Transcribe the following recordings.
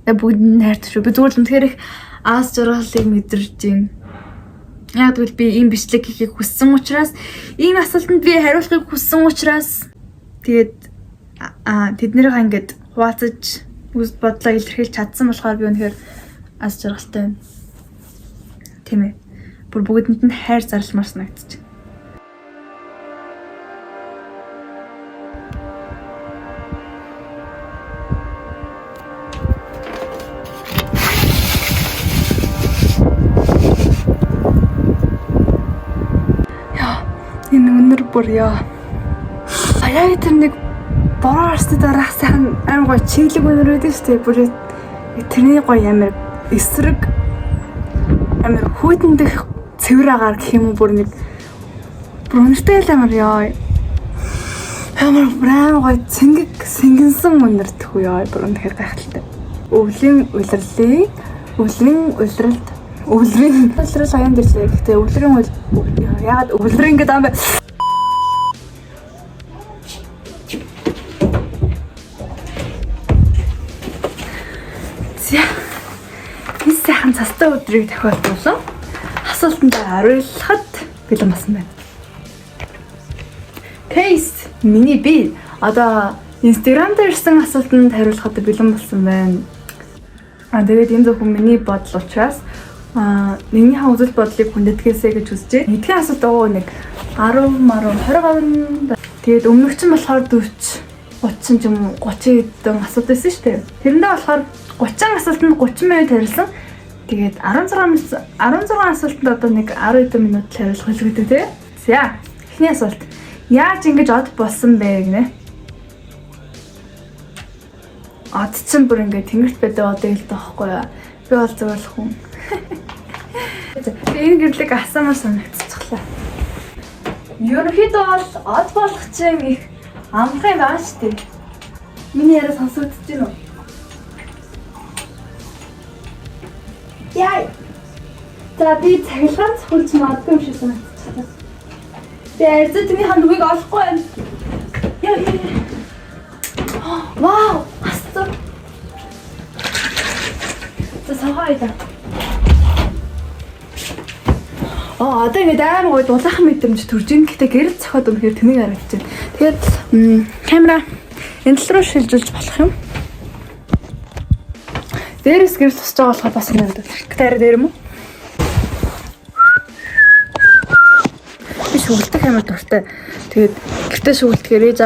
Тэгээ бүгд нь хайртай шүү. Би зүгээр л үнэхээр их аз жаргалыг мэдэрч байна. Яг тэгвэл би ийм бичлэг хийхийг хүссэн учраас, ийм асуултанд би хариулахыг хүссэн учраас тэгээд тэднийгээ ингээд хуваалцаж үс бодлоо илэрхийлж чадсан болохоор би үнэхээр аз жаргалтай байна. Тийм ээ. Бүр бүгдэнд нь хайр зарламар санагдчих. Энэ өнөр бүр яа. Яг тэр нэг бороо арсны дараах сайхан аим гоё чиглэг өнөр өгдөө шүү дээ. Бүр тэрний гоё амар эсрэг амар хүйтэндэх цэвэр агаар гэх юм уу бүр нэг бүр өнөртэй л амар яа. Амар браан гоё сэнгэнсэн өнөр тхүү яа. Бүр үнэхээр гайхалтай. Өвлийн улирал аян дэрлээ. Гэхдээ өвлөрийн яагаад өвлөрийн гэдэг юм бэ? За. Энэ сайхан цастай өдрийг тохиолдуулсан. Асуултанд хариулахад бэлэн болсон байна. Case миний би одоо Instagram дээр ирсэн асуултанд хариулахад бэлэн болсон байна. Тэгээд энэ зөвхөн миний бодол учраас нэгнийхээ үзэл бодлыг хүндэтгэхээсэ гэж үзэж байна. Эдгээр асуулт нэг 10 20 тэгээд өмнөх чинь болохоор 40 30 ч юм уу 30 хэдэн асуулт байсан шүү дээ. Тэрэндээ болохоор 30 асуултанд 30 минут харилсан. Тэгээд 16 асуултанд одоо нэг 10 хэдэн минут хариулах хэлбэтэй тий. За, эхний асуулт. Яаж ингэж од болсон бэ гинэ? Од чинь бүр ингээд тэнгэрт байдаг одоо хэлдэг байхгүй юу? Би бол зөв л хүн. Энэ гэрлэг асаамаар санагдчихлаа. Ерөнхийдөө бол од болох чинь их амархан байна шүү дээ. Миний яриа сонсогдож байна уу? Яа. За би цахилгаан цохилж магадгүй юм шиг санагдчихлаа. Би арзаа таны хандгийг олохгүй байна. Яа. Вау! Астаа. За сахайда. Одоо ингэ даам гой дулаахан мэдрэмж төрж ийн гэхдээ гэрэл цохоод өнөхөр тэнийг харагдаж байна. Тэгээд камера энэ тал руу шилжүүлж болох юм. Дээрээс гэрэл тусч байгаа болохоор бас нэг гитар дээр юм уу? Би шүглдэг амар дуртай. Тэгээд гэртээ шүглдэхээр ээж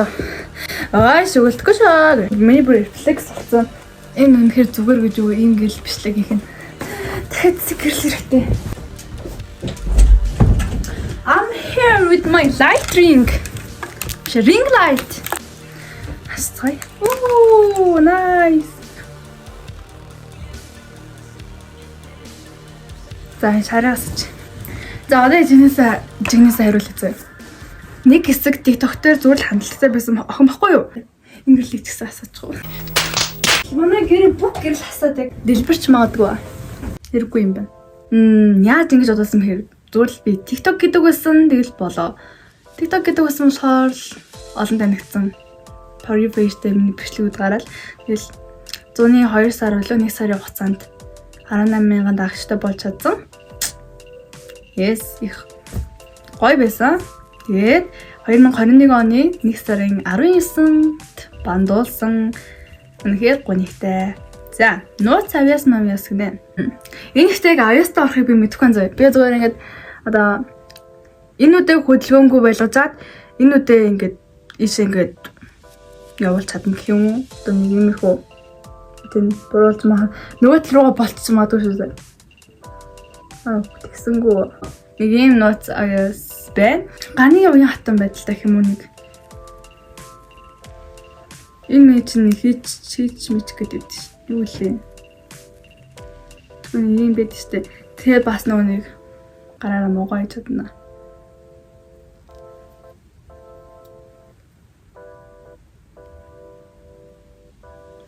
аа шүглдэхгүй шаа. Миний бүр рефлекс болсон. Энэ үнэхээр зүгээр гэж юу ийм гэл бичлэг хийх нь. Тэгээд гэрэл хэрэгтэй. I'm here with my light ring. Ring light. Астай. Ooh, nice. За шараас. За одоо жигнээс хариулъя зөө. Нэг хэсэг TikTok дээр зүгээр л хандлагатай байсан охин баггүй юу? Инглиш гэсэн асуучих. Манай гэр бүх гэрэл хасаад яг дэлбэрч магадгүй. Хэрэггүй юм байна. Яаж ингэж бодсон бэ? Зүгээр л би TikTok гэдэг байсан тэгэл болоо. TikTok гэдэг байсан болохоор олон танигдсан. For you page дээр миний бичлэгүүд гараад тэгэл 102 сар болоо 1 сарын хугацаанд 18,000 дагагчтай болж чадсан. Yes, их гоё байсан. Тэгээд 2021 оны 1 сарын 19-нд бандуулсан үнэхээр гонигтай. За, нууц авьяас намьяас гинэ. Энэ ихтэйг авьяастай орохыг би мэдэхгүй зөө. Би зүгээр ингээд одоо энэ үдээ хөдөлгөөнгүй байлгажаад энэ үдээ ингээд ийш ингээд явуулж чадна гэх юм уу? Одоо нэг юм их үү? Тэн буруулж маа нөгөө тал руугаа болчих магадгүй шүү дээ. Тэгсэнгүү нэг юм нууц авьяас байна. Ганы уян хатан байдалтай гэх юм уу нэг. Энэ чинь хийж мич гэдэг шүү. Юу лээ. Ийм байд штэ. Тэгээ бас нөгөө нэг гараараа муугаа хийж чадна.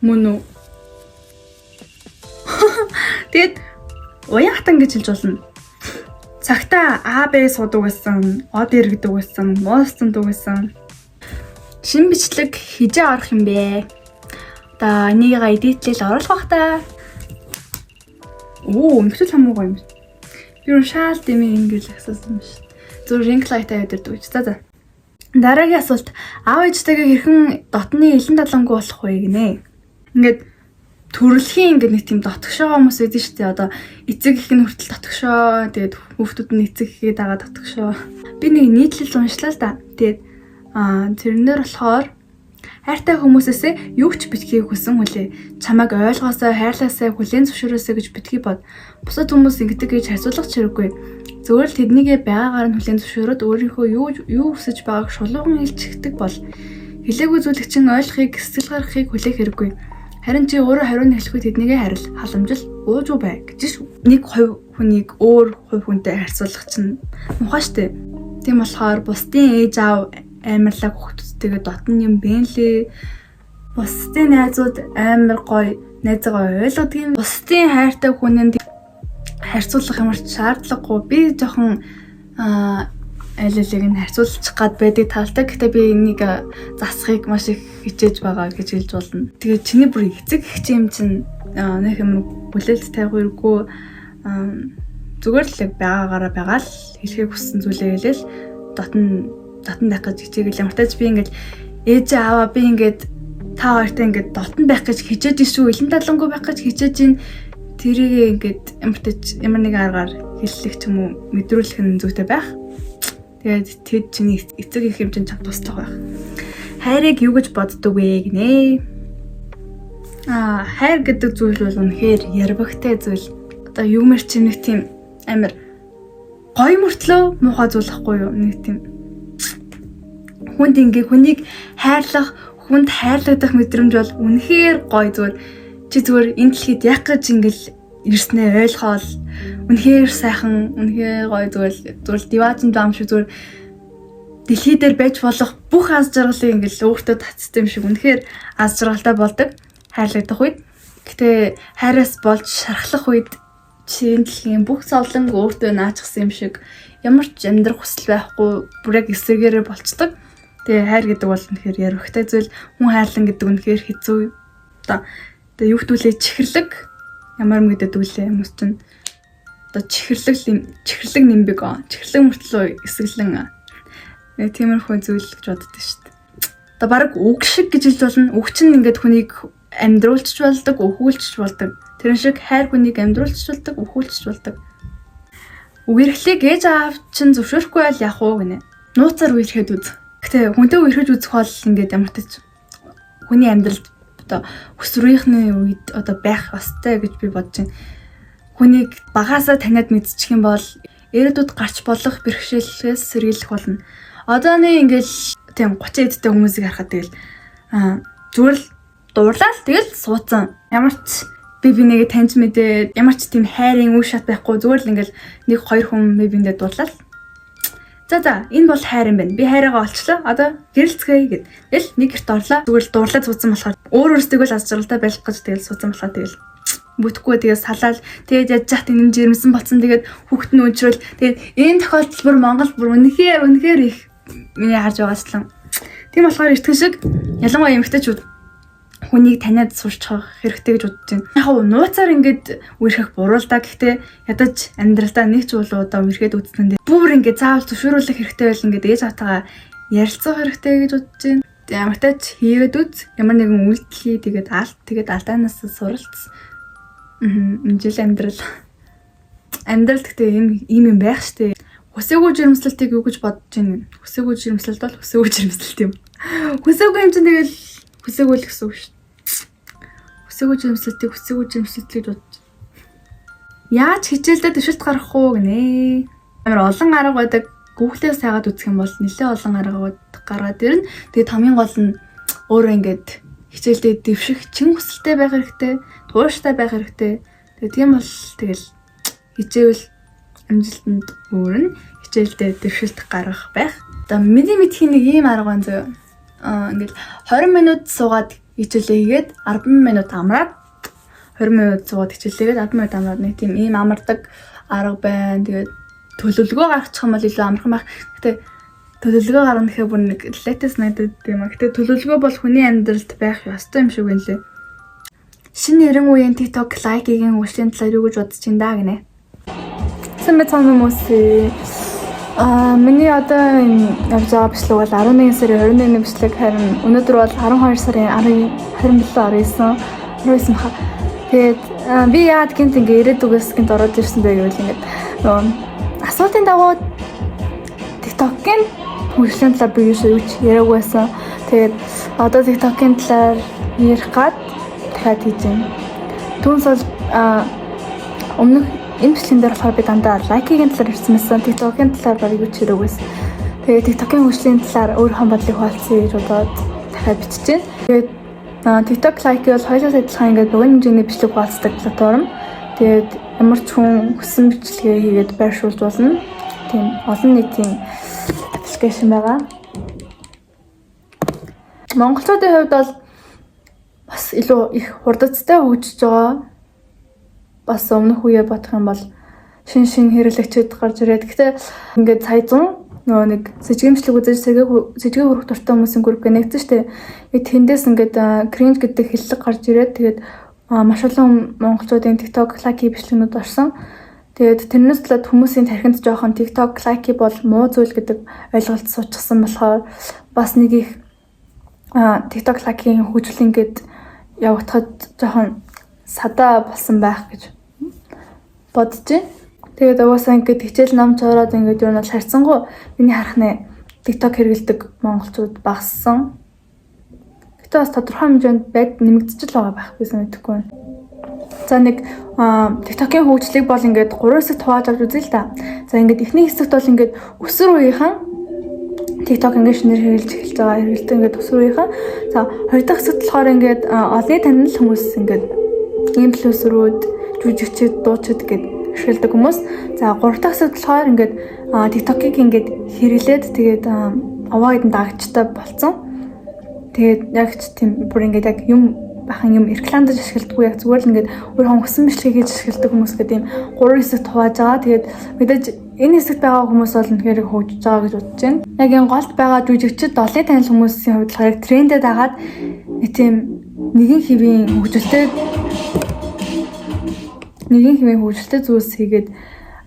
Мөн үү? Тэгэд уян хатан гэж хэлж болно. Цагтаа А, Б суудаг байсан, Од иргэдэг байсан, моостондог байсан. Шин бичлэг хижээ орох юм бэ? Одоо энийг эдитлэл оруулах бах та. Оо, өнөختөл хамаагүй юм. Би юу шаал дэмий ингэж асуусан юм шүү. Зөв ring light-аа өдөрдөг. За. Дараагийн асуулт аав ээжтэйгээ хэрхэн дотны элен талангуй болох вэ гинэ. Ингээд төрөлхийн ингээд нэг тийм дотгошоо хүмүүс байдаг шүү дээ. Одоо эцэг их нь хүртэл дотгошоо, тэгээд хүүхдүүд нь эцэг ихээ дагаа дотгошоо. Би нэг нийтлэл уншлаа л да. Тэгээд тэрнээр болохоор хайртай хүмүүсээсээ юу ч битгий хүсэн хүлээ. Чамайг ойлгоосоо, хайрлаасаа, хүлээн зөвшөөрөөсэй гэж битгий бод. Бусад хүмүүс ингэдэг гэж хайцуулах ч хэрэггүй. Зөвөр л тэднийгээ байгаагаар нь хүлээн зөвшөөрөөд өөрийнхөө юу хүсэж байгааг шулуухан хэлчихдэг бол хэлээгүй зүйлийг чинь ойлгохыг, сэтгэл гаргахыг хүлээх хэрэггүй. Харин чи өөрөө хариу нэглэхгүй тэднийгээ харил, халамжил, уужуу бай гэж шүү. Нэг хувь хүнийг өөр хувь хүнтэй харьцуулах чинь муухай штэ. Тийм болохоор бусдын ээж аав амарлаг хүүхдүүдтэйгээ дотн юм бэ лээ. Бусдын найзууд амар гоё найзгаа ойлгодгийг, бусдын хайртай хүнэнд харьцуулах ямар ч шаардлагагүй. Би жоохон айллыг нь харьцуулчих гад байдаг талтай. Гэхдээ би энийг засахыг маш их хичээж байгаа гэж хэлж болно. Тэгээд чиний бүр эцэг их юм чинь нэг юм бүлээлт тавих хэрэггүй. Зүгээр л байгаагаараа байгаа л хэлхийг хүссэн зүйлээ хэлээл дотн байх гэж хичээгээл ямар тач би ингээд ээж аваа би ингээд та хоёртай ингээд дотн байх гэж хичээж шүү. Элен талангуй байх гэж хичээж ин тэрийг ингээд ямар нэг аргаар хэллэх ч юм уу мэдрүүлэх нь зүйтэй байх. Тэгээд тэд чиний эцэг их юм чинь чамд туслах байх. Хайрыг юу гэж боддог вэ гинэ? Хайр гэдэг зүйл бол үнэхээр ярвагтай зүйл. Одоо юу мэр чи нэг тийм амар гоё мөртлөө муухай зүйл ахгүй юу? Нэг тийм хүнд ингээ хүнийг хайрлах, хүнд хайрлагдах мэдрэмж бол үнэхээр гоё зүйл. Чи зүгээр энэ дэлхийд яг гэж ингээл ирснээ ойлгоол. Үнэхээр сайхан, үнэхээр гоё зүгээр диваажин даам шиг зүгээр дэлхий дээр байж болох бүх аз жаргалыг ингээл өөртөө татсан юм шиг үнэхээр аз жаргалтай болдог. Хайрлагдах үед. Гэтэ хайраас болж шархлах үед чи энэ дэлхийн бүх зовлон өөртөө наачсан юм шиг ямар ч амьдрах хүсэл байхгүй бүр яг эсрэгээрээ болцдог. Тэгээ хайр гэдэг бол үнэхээр ярвахтай зүйл. Хүн хайрлан гэдэг үнэхээр хэцүү. Тэгээ юу хтүүлээ чихэрлэг ямар юм гэдэг үлээ хүмүүс чинь одоо чихэрлэг нимбэг чихэрлэг мөртлөө эсгэлэн тиймэрхүү зүйл гэж боддог шүү дээ. Одоо баг үг шиг гэж хэлж болно. Үг чинь ингээд хүнийг амьдруулчих болдог, өхүүлчих болдог. Тэр шиг хайр хүнийг амьдруулчих болдог, өхүүлчих болдог. Үерхлийг ээж аав чинь зөвшөөрөхгүй байл яах вэ гинэ. Нууцаар үерхэд үз. Гэтэ хүнтэй үерхэж үзэх бол ингээд ямар ч хүний амьдралд одоо хүсрийнхний үед одоо байх ёстой гэж би бодож байна. Хүнийг багаасаа таниад мэдчих юм бол ирээдүйд гарч болох бэрхшээлээс сэргийлэх болно. Одоо нэг ингээл тийм 30 эдтэй хүмүүсийг харахад тэгэл зүгээр л дуурлаа л тэгэл суудсан. Ямар ч бибинэгээ таньж мэдээ ямар ч тийм хайрын үе шат байхгүй зүгээр л ингээл нэг хоёр хүн бибиндээ дуурлаа л. За энэ бол хайр юм байна. Би хайраагаа олчлоо. Одоо гэрэлцгээе гэд. Тэгэл нэг гэрт орлоо. Зүгээр л дуурлаад суудсан болохоор өөрөөсөө л аз жаргалтай байх гэж тэгэл суудсан болохоор тэгэл бүтэхгүй тэгээд салаал тэгээд яж хат энэ жирэмсэн болсон тэгээд хүүхэд нь өнчрөл тэгээд энэ тохиолдол бүр Монгол бүр үнэхээр их миний харж байгааслан. Тийм болохоор эртхэн шиг ялангуяа эмэгтэйчүүд хүнийг таниад сурчих хэрэгтэй гэж бодож байна. Яг нь нууцаар ингээд үерхэх буруу л да. Гэхдээ ядаж амьдралдаа нэг ч болоодаа үерхэд үзсэн дээр бүр ингээд заавал зөвшөөрүүлэх хэрэгтэй байл ингээд ээж автагаа ярилцах хэрэгтэй гэж бодож байна. Ямар тач хийгээд үз. Ямар нэгэн үйлдэл тэгээд алдаанаас суралц. Инжил амьдрал гэхдээ ийм юм байх штэ. Хүсээгүй жирэмслэлтийг юу гэж бодож байна? Хүсээгүй жирэмслэлт бол хүсээгүй жирэмслэлт юм. Хүсээгүй юм чинь тэгэл хүсээгүй л гэсэн үг шүү. Хүсээгүй жирэмслэлтийг гэж бодож. Яаж хичээлдээ төвшөлт гаргах уу гинэ? Амар олон арга байдаг. Google-ээс хайгаад үзэх юм бол нэлээ олон арга гаргаад ирнэ. Тэгээд хамгийн гол нь өөрөө ингээд хичээлдээ дэвших чин хүсэлтэй байх хэрэгтэй, тууштай байх хэрэгтэй. Тэгээд тийм бол тэгэл хичээвэл амжилтанд хүрнэ. Хичээлдээ дэвшилт гаргах байх. Одоо миний мэдхийн нэг ийм арга байна зөө. Ингээд 20 минут суугаад хичээлээ хийгээд 10 минут амраад 20 минут суугаад хичээлээ хийгээд 10 минут амраад нэг тийм ийм амардаг арга байна. Тэгээд төлөвлөгөө гаргачих юм бол илүү амархан байх. Гэтэ төлөвлөгөө гаргах гэхээр бүр нэг latest надад юм а. Гэтэ төлөвлөгөө бол хүний амьдралд байх ёстой юм шиг байна лээ. Шинэ 90 үеийн TikTok лайкигийн үйлчлэлийн талаар юу гэж бодож байна даа гинэ. Сайн мэцэн хүмүүс миний одоо явж байгаа бичлэг бол 11 сарын 21-ний бичлэг, харин өнөөдөр бол 12 сарын 19 хаа. Тэгээд би яад гинт ингээ ирээд үгээс гинт ороод ирсэн бэ гэвэл ингээд нөгөө асуултын дагуу TikTok-ийн үйлчлэлийн талаар би юу ч яриаг байсан. Тэгээд одоо TikTok-ийн талаар ярих гад дахиад хийж байна. Түүнээс бол өмнөх энэ бичлэгэн дээр болохоор би дандаа лайкигийн талаар ирсэн байсан. TikTok-ийн талаар баг юу ч хэрэггүй байсан. Тэгээд TikTok-ийн үйлчлэлийн талаар өөрийнхөө бодлыг хуваалцъя гэж бодоод дахиад бичиж байна. Тэгээд TikTok лайк бол хоёулаас адилхан ингээд богино хэмжээний бичлэг хуваалцдаг платформ. Тэгээд ямар ч хүн хүссэн бичлэгээ хийгээд байршуулж болно. Тийм олон нийтийн аппликейшн байгаа. Монголчуудын хувьд бол бас илүү их хурдцтай хөгжиж байгаа. Бас өмнөх үеэ бодох юм бол шин хэрэглэгчид гарч ирээд. Гэхдээ ингээд сая 100 нөгөө нэг сэжигэмчлэг үзэж сэжигээ хүрэх дуртай хүмүүсийн групп гэ нэгдсэн штэ. Тэндээс ингээд кринж гэдэг хэллэг гарч ирээд тэгээд маш олон монголчуудын TikTok лайки бичлэгнүүд орсон. Тэгээд тэрнээс талаад хүмүүсийн тархинд жоохон TikTok лайки бол муу зүйл гэдэг ойлголт суучихсан болохоор бас нэг их TikTok лайкийн хөгжил ингээд явагдахад жоохон садаа болсон байх гэж бодож байна. Тэгээд угаасаа ингээд хичээл ном чороод ингээд юу нь харьцангуй миний харахны TikTok хэрэглэдэг монголчууд багассан. Гэтэ бас тодорхой хэмжээнд нэмэгдэж л байгаа байх гэсэн мэдэхгүй байна. За нэг TikTok-ийн хөгжлийг бол ингээд 3 хэсэгт хувааж авч үзье л да. За ингээд эхний хэсэгт бол ингээд өсвөр үеийнхэн TikTok ингээд шинээр хэрэглэж эхэлж байгаа. Хэрэглэдэг ингээд өсвөр үеийнхэн. За хоёр дахь хэсэгт болохоор ингээд олны танил хүмүүс ингээд инфлюенсерүүд, жүжигчид, дуучид гэдэг ашигладаг хүмүүс. За гурав дахь хэсэгт болохоор ингээд TikTok-ийг ингээд хэрэглээд тэгээд аваа хэдэн дагагчтай болцсон. Тэгээд яг ч тийм бүр ингээд яг юм бахан юм рекламдаж ашигладаггүй, яг зүгээр л ингээд өөрөө хөсөн бичлэг хийж ашигладаг хүмүүс гэдэг юм 3 хэсэгт хувааж байгаа. Тэгээд мэдээж энэ хэсэгт байгаа хүмүүс бол үнэхээр хөгжиж байгаа гэж бодож байна. Яг энэ голд байгаа жүжигчид, олны танил хүмүүсийн хувьд болохоор яг трендэд дагаад тийм нэгэн хэвийн хөгжилтэй зүйлс хийгээд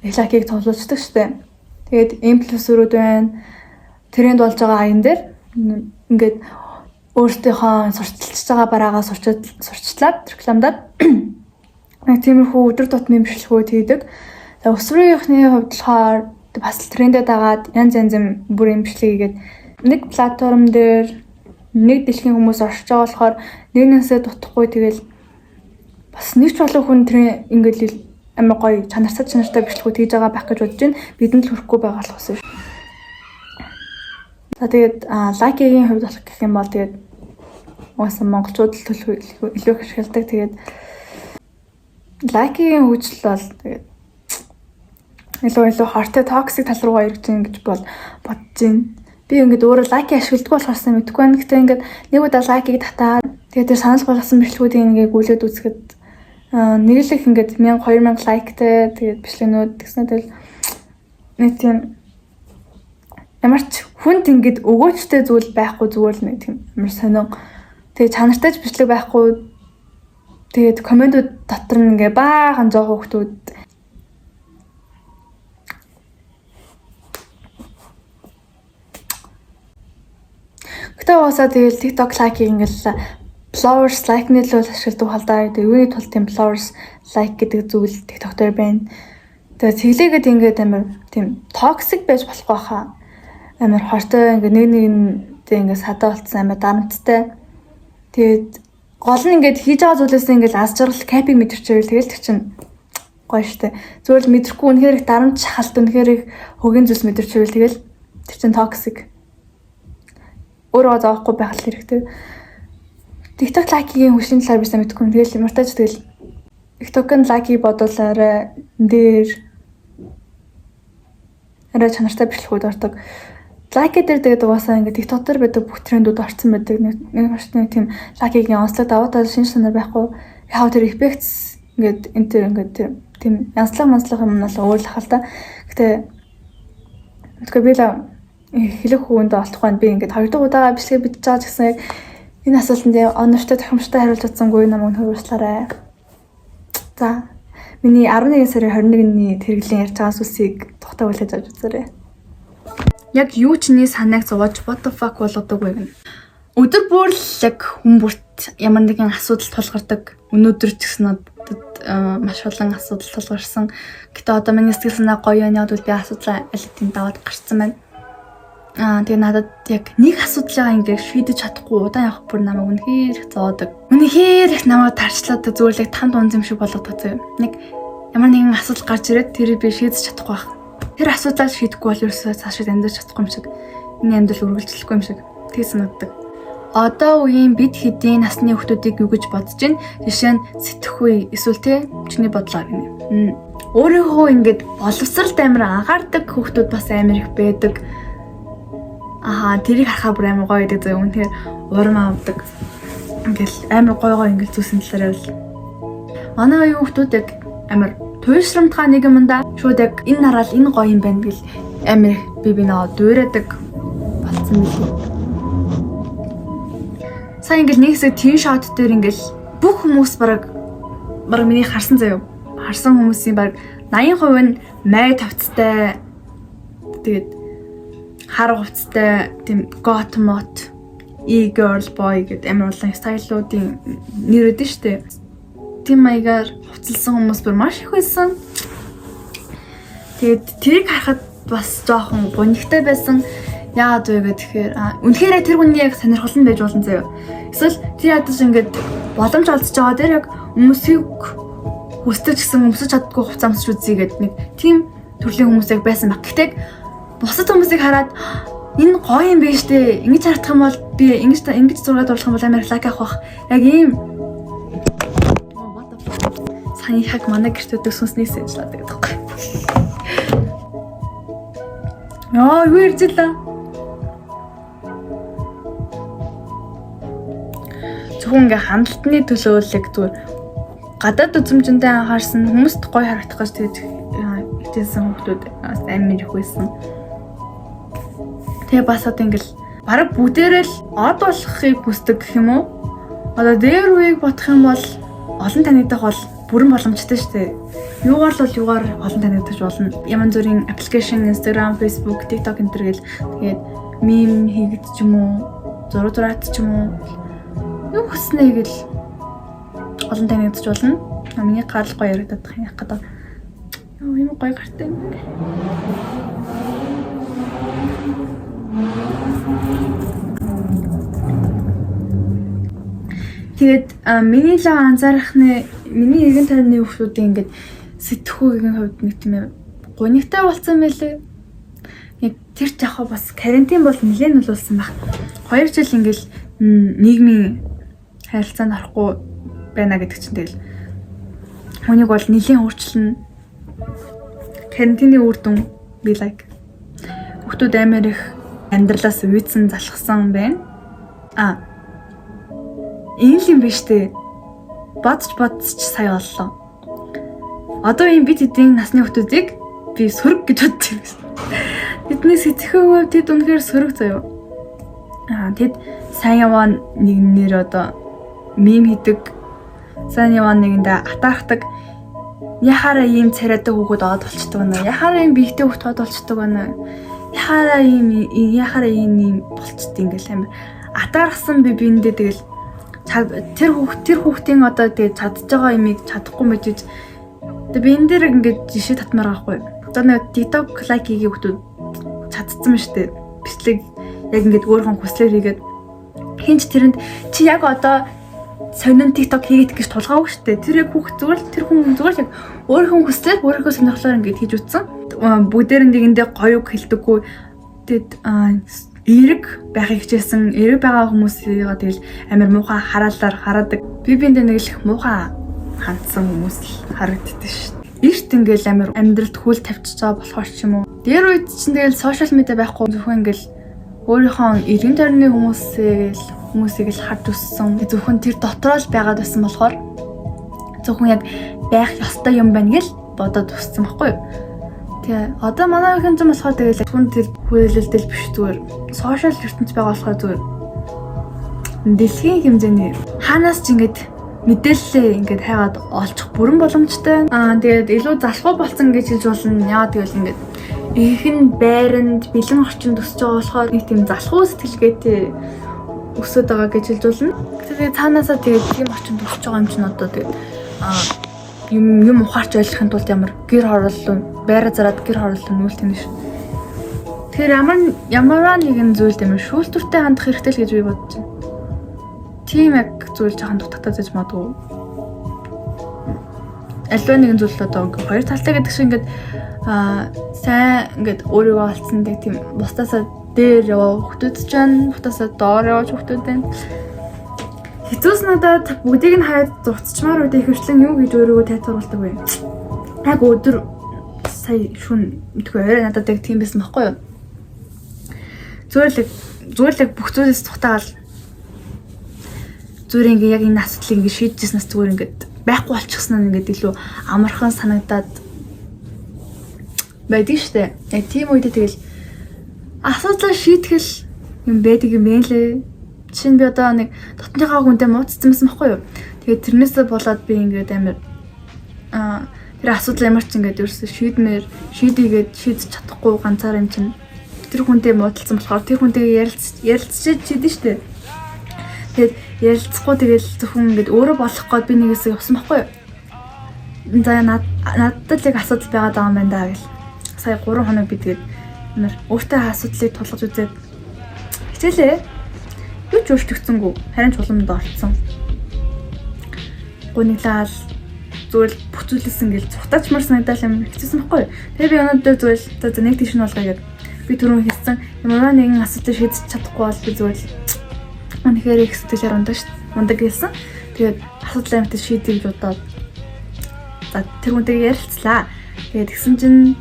лайкийг тоглуулдаг штэ. Тэгээд инфлюенсерүүд байна. Тренд болж байгаа аян дээр ингээд өөртөөхөө сурталчилж байгаа бараагаа сурчлаад рекламдаад нэг тиймэрхүү өдөр тутмын бичлэгүүд хийдэг. За өсвөрийнхний хувьд болохоор бас трендэд дагаад янз янзын бүрийн бичлэг хийгээд нэг платформ дээр нэг дэлхийн хүмүүс оршиж байгаа болохоор нэгнээсээ дутхгүй тэгэл бас нэг ч болов хүн тэр ингээд амар гоё чанартай бичлэгүүд хийж байгаа байх гэж бодож байна. Бидэнд л хүрэхгүй байгаа болохоос биш. За тэгээд лайкигийн хувьд болох гэх юм бол тэгээд угаасаа монголчууд л төлөв илүү их ашигладаг. Тэгээд лайкигийн хөгжил бол тэгээд илүү хортой токсик тал руугаа эргэж ийн гэж бодож байна. Би ингээд өөрөө лайки ашигладаг болохоос мэдэхгүй байна. Гэхдээ ингээд нэг удаа лайкийг татаад тэгээд тэр санал болгосон бичлэгүүдийг ингээд гүйлээд үзэхэд нэг л их ингээд 1000-2000 лайктай тэгээд бичлэгнүүд тэгснэ тэгэл нэг тийм ямар ч хүнд ингээд өгөөчтэй зүйл байхгүй, зүгээр л нэг тийм амар сонио. Тэгээд чанартай бичлэг байхгүй. Тэгээд комментүүд дотор нь ингээд баахан жоох хүүхдүүд Гэтэ уусаа тэгэл TikTok лайкийг ингээл flowers like нэлээд ашигладаг халдаа. Тэгээд юуны тул тийм flowers like гэдэг зүйл TikTok дээр байна. Тэгээд цэглээгээд ингээд амар тийм toxic байж болохгүй хаа. Амар хортой ингээд нэг ингээд садаа болцсон амар дарамттай. Тэгээд гол нь ингээд хийж байгаа зүйлээс ингээд аз жаргал капиг мэдэрчээвэл тэгэл тэр чинь гоё штэ. Зүгээр л мэдрэхгүй үнэхээр их дарамт шахалт, үнэхээр их хөгийн зүйлс мэдэрчээвэл тэгэл тэр чинь toxic. Өөрөө заахгүй байх хэрэгтэй. TikTok лайкигийн хөгжлийн талаар би сайн мэдэхгүй. Тэгэл мартаж тэгэл TikTok-ын лайкийг бодвол арай чанартай бичлэгүүд ордог. Лайк дээр тэгээд угаасаа ингээд TikTok дээр байдаг бүх трендүүд орсон байдаг. Нэг башны тийм лайкигийн онцлог даваа тал шинж санаа байхгүй. Яг тэр effects ингээд энэ төр ингээд тийм янзлах юм нь л өөр л хал та. Гэтэ би л хэлэх хүнд олдохгүй би ингээд хоёр дахь удаага бичлэг бичиж байгаа гэсэн яг Энэ асуултанд оновчтой тохиомжтой хариулж чадсангүй намайг хөрвүүлээрэй. За. Миний 11 сарын 21-ний тэрэглийн ярьж байгаа сүсийг тухтай хүлээж авч үзээрэй. Яг юу ч нэг санааг зовоож what the fuck болгодог вэ гэнэ. Өдөр бүр л яг хүн бүрт ямар нэгэн асуудал тулгардаг. Өнөөдөр ч гэсэн маш олон асуудал тулгарсан. Гэтэ одоо миний сэтгэл санаа гоё яа бол би асуудал аль хэдийн даваад гарцсан байна. Тэгээ надад яг нэг асуудлаа ингээд шийдэж чадахгүй удаан явах бүр намайг үнэхээр их зовоодог. Үнэхээр их намайг тарчлаад зүгээр л танд унз юм шиг болгодог зөө. Нэг ямар нэгэн асуудал гарч ирээд тэрийг би шийдэж чадахгүй байх. Тэр асуудлаа шийдэхгүй бол ерөөсөө цаашаа амьдарч чадахгүй юм шиг. Миний амьдрал үргэлжлэхгүй юм шиг. Тэг санагддаг. Одоо үеийн бид хэдийн насны хүүхдүүдийг юу гэж бодож байна? Жишээ нь сэтгэхгүй эсвэл те чиний бодлоо гэнэ. Өөрийнхөө ингээд боловсралд амар анхаардаг хүүхдүүд бас амар их байдаг. Тэрийг харахаа бүр амар гоё гэдэг зөө. Үнэхээр урам авдаг. Ингээл амар гоё ингээл зүйлсэн талаар ярил. Манай үеийн хүүхдүүд яг амар туйлшрамтгай нэг юмдаа шууд яг энэ нараал энэ гоё юм байна гэл амар их бинаа дуурайдаг болсон билээ. Сайн ингээл нэг хэсэг тин шот дээр ингээл бүх хүмүүс бараг миний харсан заяа. Харсан хүмүүсийн бараг 80% нь май тавцтай. Тэгээд хар хувцастай тийм got mot e-girl boy гэдэг амар олон стайлуудын нэр өгдөн штэ. Тийм маягаар хувцалсан хүмүүс бүр маш их байсан. Тэгээд тэрийг харахад бас жоохон гонигтай байсан. Яагаад вэ гэхээр үнэхээр тэр хүний яг сонирхол нь байж болно заяа. Эсвэл тэр ядаж ингээд боломж олдсож байгаа дээр яг хүмүүсийг хүсдэг гэсэн өмсөж чаддгүй хувцас өмсөж үзье гэдэг нэг тийм төрлийн хүмүүс яг байсан баг. Гэхдээ бусад хүмүүсийг хараад энэ гоё юм биш үү? Ингэж харагдах юм бол би ингэж зураг оруулах юм бол амар лайк авах бах. Яг ийм сайн яг манай гэртүүд өснөөс ажиллаад байдаг байхгүй. Юу иржлээ? Зөвхөн ингээ хандлтны төлөөлөлөг зүгээр гадаад үзмжиндээ анхаарсан хүмүүст гоё харагдах гэж тэгж хичээсэн хүмүүс амар их байсан. Тэгээ бас одоо ингээл бараг бүгдээрээ л од болохыг хүсдэг гэх юм уу? Одоо дээр үеийг бодох юм бол олон танигдах бол бүрэн боломжтой шүү дээ. Юугаар л бол юугаар олон танигдаж болно. Янз бүрийн аппликейшн, Instagram, Facebook, TikTok энэ төр гэл тэгээд мем хийгд ч юм уу, зураг ч юм уу. Юу хүснэ гэл олон танигдаж болно. Миний гал гоё яригдах юм яг гэдэг. Юу юм гоё гартай юм. Тэгээд миний л анзаарахны миний эргэн тойрны хүүхдүүдийн ингээд сэтгхүүгийн хувьд нэг тийм гонигтай болсон байлээ. Яг тэр жахаа бас карантин бол нэлээд нөлөөлсөн баг. 2 жил ингээл нийгмийн харилцаанд орохгүй байна гэдэг чинь тэгэл хүнийг бол нэлээд өөрчлөн карантины үр дүн be like хүүхдүүд амар их амьдралаас үйдсэн залхсан байна. Энэ л юм биш үү? Бодч сая боллоо. Одоо ийм бид хэдийн насны хүүхдүүдийг би сөрөг гэж боддог юм. Тэдний сэтгэхүй тэд үнэхээр сөрөг заяа. Тэд сайн яваа нэгнээр одоо мем хийдэг. Сайн яваа нэгэндээ атаархдаг. Яхаараа ийм царайдаг хүүхэд од болчдөг байна. Яхаараа ийм биетэй хүүхэд од болчдөг байна. Яхаараа ийм болчдөг ингээл амар атаархсан би биэндээ тэгэл тэр хүүхдийн одоо тэгээ чадж байгаа юмыг чадахгүй мэдэж тэгээ би энэ дээр ингээд жишээ татмаар байхгүй. Одоо нэг TikTok лайк хийгээ хүүхдүүд чадцсан шүү дээ. Бичлэг яг ингээд өөрийнхөө хүслээр хийгээд хинч тэрэнд чи яг одоо сонин TikTok хийгээд гэж тулгаагүй шүү дээ. Тэр яг хүүхд тэр хүн зүгээр яг өөрийнхөө хүслээр өөрийнхөө сонирхлоор ингээд хийж утсан. Бүгдээр нэгэндээ гоё үг хэлдэггүй. Тэгээд эерэг байхыг хичээсэн эерэг байгаа хүмүүсийг тэгэл амар муухай хараадаг. Би биэндээ нэг л муухай хандсан хүмүүс л харагддаг шүү дээ. Эрт ингээл амар амьдралд хүл тавьчихж байгаа болохоор ч юм уу. Дээр үед чинь тэгэл сошиал медиа байхгүй зөвхөн ингээл өөрийнхөө эргэн тойрны хүмүүсийг л харж өссөн. Зөвхөн тэр дотроо л байгаад байсан болохоор зөвхөн яг байх ёстой юм байна гэл бодоод өссөн байхгүй юу? Тэгээ одоо манай их юм болохоор тэгэл хүн тэр хүлээлэлтэл биш зүгээр сошиал ертөнц байгаа болохоор зүгээр дэлхийн хэмжээний хаанаас ч ингээд мэдээлэлээ ингээд хайгаад олчих бүрэн боломжтой. Тэгээд илүү залхуу болсон гэж хэлж болно. Яагаад гэвэл ингээд ихэнх байранд бэлэн орчинд өсөж байгаа болохоор нэг тийм залхуу сэтгэлгээтэй өсөд байгаа гэж хэлж болно. Тэгээд цаанаасаа тэгээд тийм орчинд өсөж байгаа юм чинь одоо тэгээд юм ухаарч ойлгохын тулд ямар гэр хорооллоо байраа зараад гэр хорооллоо нүүлт юм ш. Тэгэхээр ямар нэгэн зүйл юм шүүлтүртэй хандах хэрэгтэй л гэж би бодож байна. Тийм яг зүйл жоохон дутагтаа зэж магадгүй. Аливаа нэгэн зүйл одоо хоёр талтай гэдэг шиг ингээд сайн ингээд өөрийгөө олцсон нэг тийм бусдаасаа дээр яваа хүмүүс ч байна, бусдаасаа доор яваа хүмүүс байна. Хэцүүс надад бүгдийг нь хаяад зуцчмаар үдэ ихвчлэн юу гэж өөрийгөө тайлбарлуулдаг вэ? Яг өдөр сая шүн мэдгүй орой надад яг тийм байсан байхгүй юу? Зүгээр л бүх зүйлээс цухтаал зүгээр ингээ яг энэ асуудлыг ингээ шийдэжснээс зүгээр ингээд байхгүй болчихсон нь ингээд илүү амархан санагдаад байдаг штэ. Яг тийм үедээ тэгэл асуудлаа шийтгэл юм байдаг юм бэ лээ. Жишээ нь би одоо нэг дотныхаа хүнтэй мууцсан байсан байхгүй юу? Тэгээд тэрнээсээ болоод би ингээд амар тэр асуудал ямар ч ингээд ерөөсөө шийдгээд шийдэж чадахгүй ганцаар юм чинь тэр хүнтэй муудалцсан болохоор тэр хүнтэйгээ ярилцчихэд шийдэн штэ. Тэгээд ярилцахгүй тэгэл зөвхөн ингээд өөрөө болох гээд би нэгээсээ явсан байхгүй юу? За надад л яг асуудал байгаад байгаа юм байна даа гэл. Сая 3 хоног би тэгээд амар өөртөө асуудлыг тулгаж үзээд хичээлээ. Юу ч өөрчлөгдсөнгүй. Харин чулуумд орцсон. Гуниглал зүгээр бүх зүйлээс ингээд цухтаачмар санагдал юм хэцүүсэн байхгүй юу? Тэгээд би өнөөдөр зүгээр за нэг тийш нь болгоё гэдэг. Би түрүүн хэлсэн ямар нэгэн асуудал шийдэж чадахгүй бол би зүгээр үнэхээр их сэтгэлээр ундаг гэсэн. Тэгээд асуудал амт шийдэж бодоод за тэр хүнтэйгээ ярилцлаа. Тэгээд тэгсэн чинь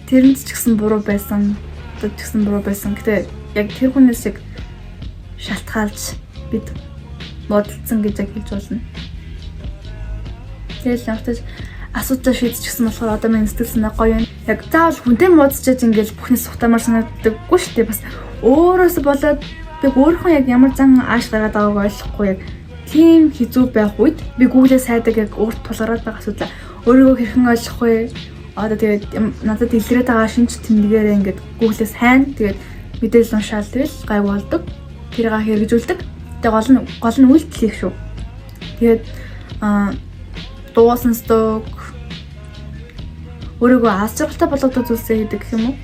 тэрэнд ч гэсэн буруу байсан. Тэд ч гэсэн буруу байсан. Гэтэ яг тэр хүнээс яг шалтгаалж бид модалцсан гэж яг хэлж болно. Тэгэл явтаж асуудал шийдчихсэн болохоор одоо миний сэтгэл санаа гоё юм. Яг заавал хүнтэй муудчиж ингээл бүхний сухтамар санагддаггүй шүү дээ. Бас өөрөөсөө болоод би өөрийнхөө яг ямар зан ааш гаргаад байгааг ойлгохгүй яг тийм хизүү байх үед би Google-ээс хайдаг яг өөрт тулгараад байгаа асуудал өөрийгөө хэрхэн ойлгох вэ? Одоо тэгээд надад илрээд байгаа шинж тэмдгээрээ ингээд Google-ээс хайна. Тэгээд мэдээлэл уншаал тэгэл гай болдог. Тэрийг хэрэгжүүлдэг. Тэгээд гол нь үйлдэл хийх шүү. Тэгээд дуусан сток өөрийгөө аз жаргалтай болгодог зүйлсээ хийдэг гэх юм уу?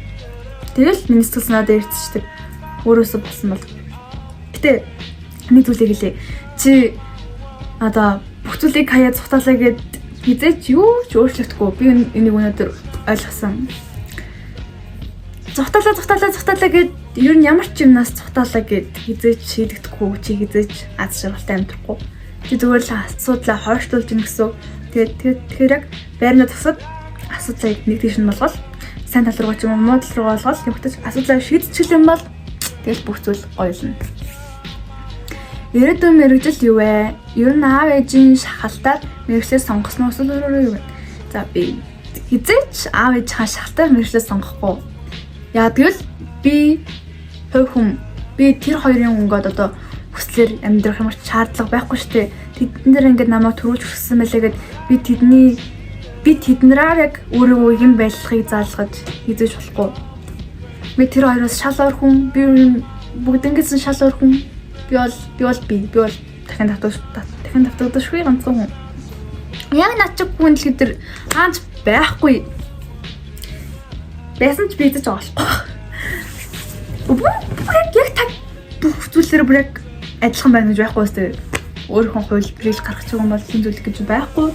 Тэгэл миний сэтгэл санаа дээр ирцдэг. Өөрөөсөө болсон бол. Гэтэ нэг зүйлийг хэлье. Чи одоо бүх зүйлийг хаяа цухтаалаа гэд хизээч юу ч өөрчлөгдөхгүй. Би энийг өнөөдөр ойлгосон. Цухтаалаа гэд ер нь ямар ч юмнаас цухтаалаа гэд хизээч шийдэгдэхгүй. Чи хизээч аз жаргалтай амьдрахгүй. Чи зүгээр л асуудлаа хойшлуулж ийн гэсэн. Тэгэхээр яг байрнаа тусаад асуудлыг нэг тийш нь болгол сайн тал руу ч юм уу муу тал руу болгол явагдаж асуудлаа шийдчих юм бол тэгэл бүх зүйл гоёлно. Ирээдүйн мэргэжил юу вэ? Ер нь аав ээжийн шахалтаар мэргэжлээ сонгосноо эсвэл өөрөө юу вэ? За би хизээч аав ээжийн шахалтаар мэргэжлээ сонгохгүй. Яа тэгвэл би хувь хүн би тэр хоёрын өнгөд одоо хүслээр амьдрах ямар ч шаардлага байхгүй шүү дээ. Тэдэн дээр ингээд намайг төрүүлж өгсөн байлээ гэд би тэднэрээр яг өөрийгөө юм байлгахыг заалгаж хийж болохгүй. Би тэр хоёроос шал өөр хүн, би бүгднгээс шал өөр хүн. Би бол дахин давтагдашгүй ганцхан хүн. Яг над чиг хүн дэлхий дээр хаач байхгүй. Байсан ч би хийж байгаа болохгүй. Яг та бүх зүйлээр бүр яг адилхан байна гэж байхгүй үстэй. Өөрийнхөө хувилбарыг гаргах юм бол тийм зүйл гэж байхгүй.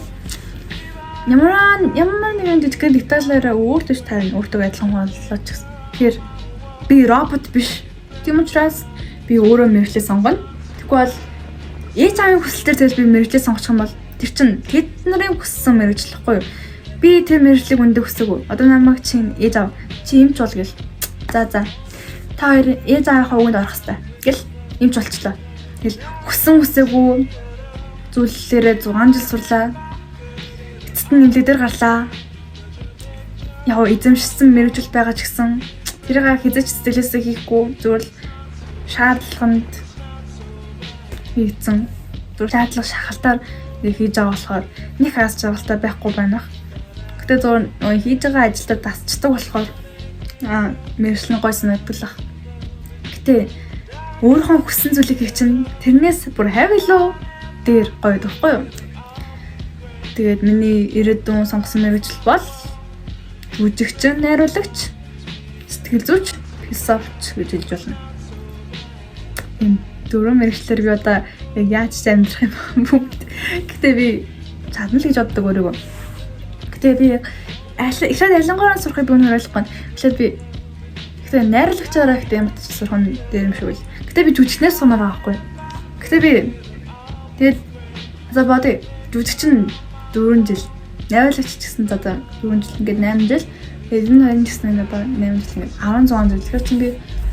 Ямар нэгэн жижигхэн деталаараа өөртөө тань өөртөө адилхан боллоо ч гэсэн. Тэгэхээр би робот биш. Тийм учраас би өөрөө мэргэжлээ сонгоно. Тэгэхгүй бол ээж аавын хүсэлтээр тэгэл би мэргэжлээ сонгох юм бол тэр чинь тэд нарын хүссэн мэргэжил байхгүй юу? Би тэр мэргэжлийг өндөө хүсээгүй. Одоо намайг чинь ээж аав чи юмч бол гэл. За. Та хоёр ээж аавынхаа үгэнд орох хэрэгтэй. Гэл юмч болчлоо. Тэгэл хүсээгүй зүйлээрээ 6 жил сурлаа. Эцэст нь нэмлэг дээр гарлаа. Яг эзэмшсэн мэргэжил байгаа ч гэсэн тэрийг хизээч сэтгэлээсээ хийхгүй зүгээр л шаардлаганд хийцэн зураадлах шахалтаар хийж байгаа болохоор нэг аз жаргалтай байхгүй байна. Гэтэ зур хийж байгаа ажилдаа тасчдаг болохоор мэржлийн гой санагддаг. Гэтэ өөрийнхөө хүссэн зүйлийг хийх чинь тэрнээс бүр хавилуу дээр гоё дахгүй юу? Тэгээд миний ирээдүйн сонгосон мэргэжил бол жүжигч, найруулагч, сэтгэл зүйч, философч гэж хэлж болно. Энэ дөрвөн мэргэжлэр би одоо яг яаж амьдрах юм бүгд. Гэтэ би чадна л гэж боддог өөрийгөө. Гэтэ би яг эхлээд ялангуяа сурахыг би өнөр ойлгохгүй. Эхлээд би гэтэ найруулагчаараа ихтэй юм ч сурах нь дээр юм шиг үл. Гэтэ би жүжигчнээс сумаар байгаа байхгүй. Гэтэ би тэгээд за бодё жүжигч нь 4 жил, найруулагч ч гэсэн одоо 4 жил ингээд 8 жил. Тэгээд энэ хоёрын гэсэн ингээд 8 жил ингээд 16 жил. Тэгэхээр чинь би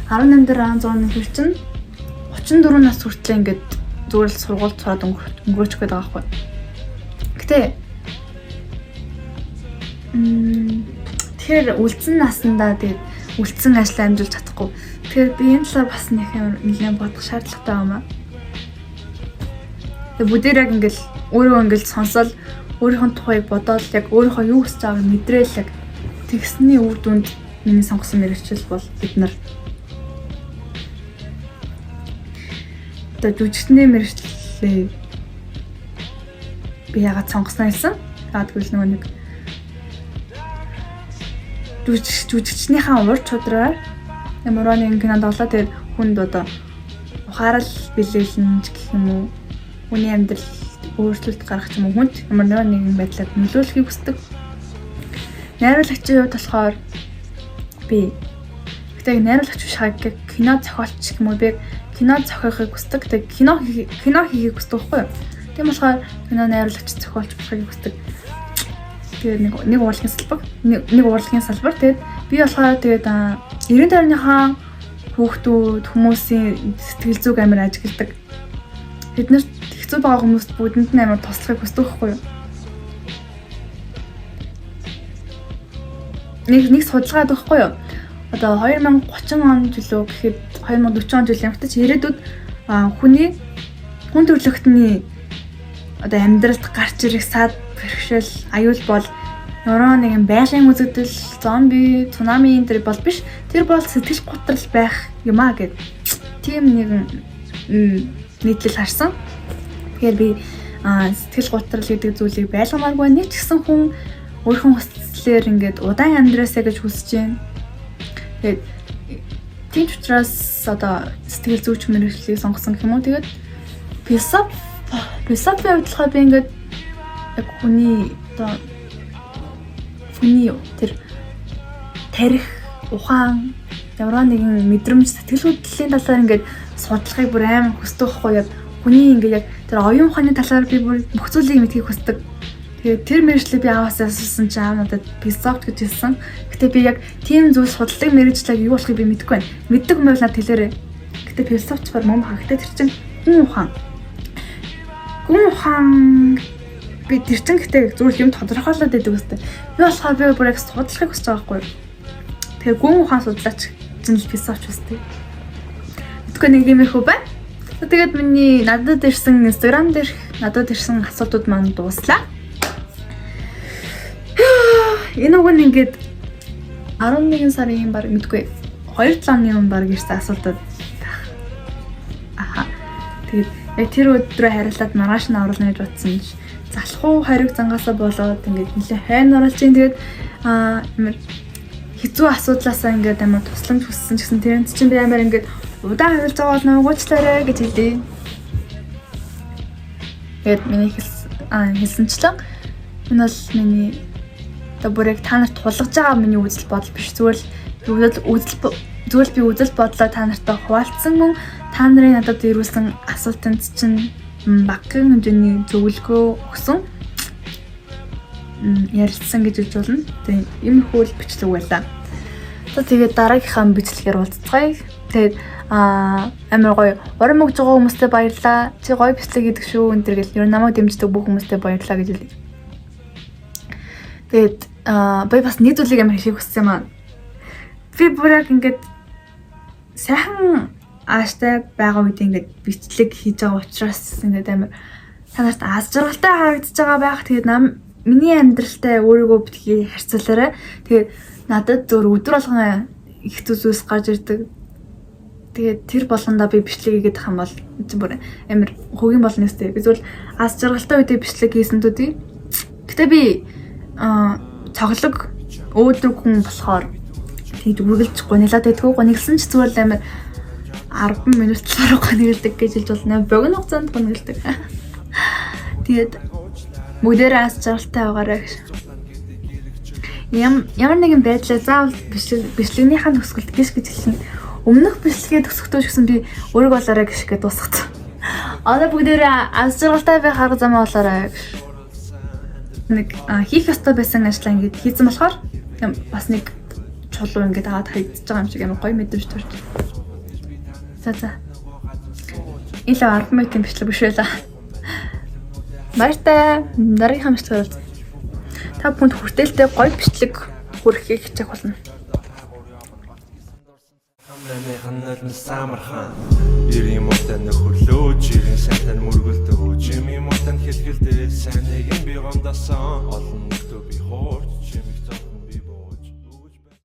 18 дээр 16 хэр чинь 34 нас хүртлээ ингээд зүгээр л сургуульд сураад өнгөрөөч гээд байгаа байхгүй. Гэтэ тэр үлдсэн наснда тэгээд үлдсэн ажил амжуулж чадахгүй. Тэгэхээр би энэ талаар бас нэг юм нэлээд бодох шаардлагатай байна. Тэгээд бүгдээр яг ингээд өөрөө ингээд сонсоод өөрийнхөө тухайг бодоод яг өөрийнхөө юу хүсэж байгааг мэдрээл яг тэгсний үр дүнд миний сонгосон мэргэжил бол бид нар одоо жүжигчний мэргэжлээ би яагаад сонгосноо хэлсэн? Яагадгүй л нэг жүжигчнийхаа ур чадвараар ямар нэгэн кинонд оглоо тэгээд хүнд одоо ухаарал бэлэглэн гэх юм уу хүний амьдрал өөрчлөлт гаргах юм уу хүнд ямар нэгэн байдлаар нөлөөлөхийг хүсдэг. Найруулагчийн хувьд болохоор би гэхдээ найруулагч биш хаа кино зохиолч юм уу би кино зохиохыг хүсдэг. Тэгээд кино хийхийг хүсдэг байхгүй юу? Тийм болохоор кино найруулагч зохиолч болохыг хүсдэг. Тэгээд нэг урлагийн салбар. Тэгээд би болохоор тэгээд 90 тойрныхаа хүүхдүүд хүмүүсийн сэтгэл зүг амар ажигладаг. Тэднэрт хэцүү байгаа хүмүүст бүгдэнд нь амар туслахыг хүсдэг байхгүй юу? Нэг судалгаа байхгүй юу? Одоо 2030 он жилөө гэхэд 2040 он жил ямагтаж ирээдүйд хүн төрөлхтний одоо амьдралд гарч ирэх сад бэрхшээл аюул бол ямар нэгэн байгалийн үзэгдэл, зомби, цунами энэ төр бол биш. Тэр бол сэтгэл готрол байх юм аа гэд. Тийм нэгэн нийтлэл харсан. Тэгэхээр би сэтгэл готрол гэдэг зүйлийг байлгамааргүй нэг ч гэсэн хүн өөрийнхөө хүслээр ингээд удаан амьдраасаа гэж хүсэж байна. Тэгээд тийм ч учраас одоо сэтгэл зүйч мэргэжлийг сонгосон гэх юм уу. Тэгээд философи бодлогоо би ингээд яг хүний тэр тарих, ухаан, ямар нэгэн мэдрэмж, сэтгэл хөдлөлийн талаар ингээд судлахыг бүр амар хүсдэг байхгүй яг хүний ингээд яг тэр оюун ухааны талаар би бүр бүх зүйлийг мэдхийг хүсдэг. Тэгээд тэр мэргэжлийг би аваасаа асуусан чинь аав надад философи гэж хэлсэн. Гэтэ би яг тийм зүйл судалдаг мэргэжлийг юу болохыг би мэдэхгүй байна. Мэддэг юм бол надад хэлээрэй. Гэтэ философич бар мөн хаа. Гэтэ тэр чинь гүн ухаан би тэр чинь гэтээ зүгээр юм тодорхойлоод байдаг үстэй. Би болохоор би бүр яг судлахыг хүсэж байгаа байхгүй юу. Тэгэхээр гүн ухаан судлаач чинь философич үстэй. Мэдгүй нэг юм их үү байна. Тэгээд миний надад ирсэн Instagram дээр надад ирсэн асуултууд маань дууслаа. Энэ уг нь ингээд 11 сарын баг мэдгүй 2-7 оны баг ирсэн асуултууд. Тэгээд яг тэр өдрөө хариулаад маргааш нь оруулна гэж бодсон чинь залах уу хариуг зангаасаа болоод ингээд нэлээ хайн оруулж ин тэгээд хэцүү асуудлаасаа ингээд амар тусламж хүссэн ч гэсэн тэрэн чинь би амар ингээд удаан хариулж байгаа бол нуугуучлаарай гэж хэлээ. Тэгээд миний хэлсэнчлэн энэ бол миний одоо бүр яг та нарт тулгаж байгаа миний үзэл бодол биш зүгээр л би үзэл бодлоо та нартай хуваалцсан мөн та нарын надад ирүүлсэн асуултанд чинь багахан хэмжээний зөвлөгөө өгсөн ярилцсан гэж хэлж болно. Тэгээд ийм хөл бичлэг байлаа. Тэгээд дараагийнхаа бичлэгээр уулзцгаая. Тэгээд амар гоё уран мөгж байгаа хүмүүстээ баярлалаа. Чи гоё бичлэг хийдэг шүү энэ төр гэл ер нь намайг дэмждэг бүх хүмүүстээ баярлалаа гэж хэлье. Тэгээд би бас нэг зүйлийг амар хэлхийг хүссэн юм аа. Би бүр яг ингээд сайхан ааштай байгаа үед ингээд бичлэг хийж байгаа учраас ингээд амар танарт аз жаргалтай харагдаж байгаа байх. Тэгээд миний амьдралтай өөрийгөө битгий харьцуулаарай. Тэгээд надад зөв өдөр болгон их зүйлс гарч ирдэг. Тэгээд тэр болгондоо би бичлэг хийгээд хам бол бүр амар хөгийн болно өстэй. Би зөвл аз жаргалтай үедээ бичлэг хийсэн төдий. Гэтэ би цоглог өөдрөг хүн болохоор тэгж үргэлж гонилаад байдгүй. Гонилсан ч зүгээр л амар 10 минут талаар гонилдаг гэж хэлж болно. Богино хугацаанд гонилдаг. Тэгээд бүгдээрээ аз жаргалтай байгаарай гэж. Ямар нэгэн байдлаар заавал бичлэгнийхаа төгсгөлд гიშ гэж хэлсэн. Өмнөх бичлэгээ төгсөхдөө ч гэсэн би өөрийгөө болоорой гიშ гэж дуусгацсан. Одоо бүгдээрээ аз жаргалтай байх арга замаа болоорой. Нэг хийх ёстой байсан ажлаа ингэж хийсэн болохоор бас нэг чулуу ингэж аваад хайдаж байгаа юм шиг амар гоё мэдрэмж төрж. За. Илүү 10 минутын бичлэг биш байлаа. Баяртай. Дараагийн бичлэг бол та бүхэнд хүртээлтэй гоё бичлэг хүргэхийг хичээх болно. Самархан ирийн мотон нөхөрлөө чирэн сантан мөргөлдөө чими мотон хэлгэлдээ сайн нэг би гомдасан олон нөхдөд би хоорч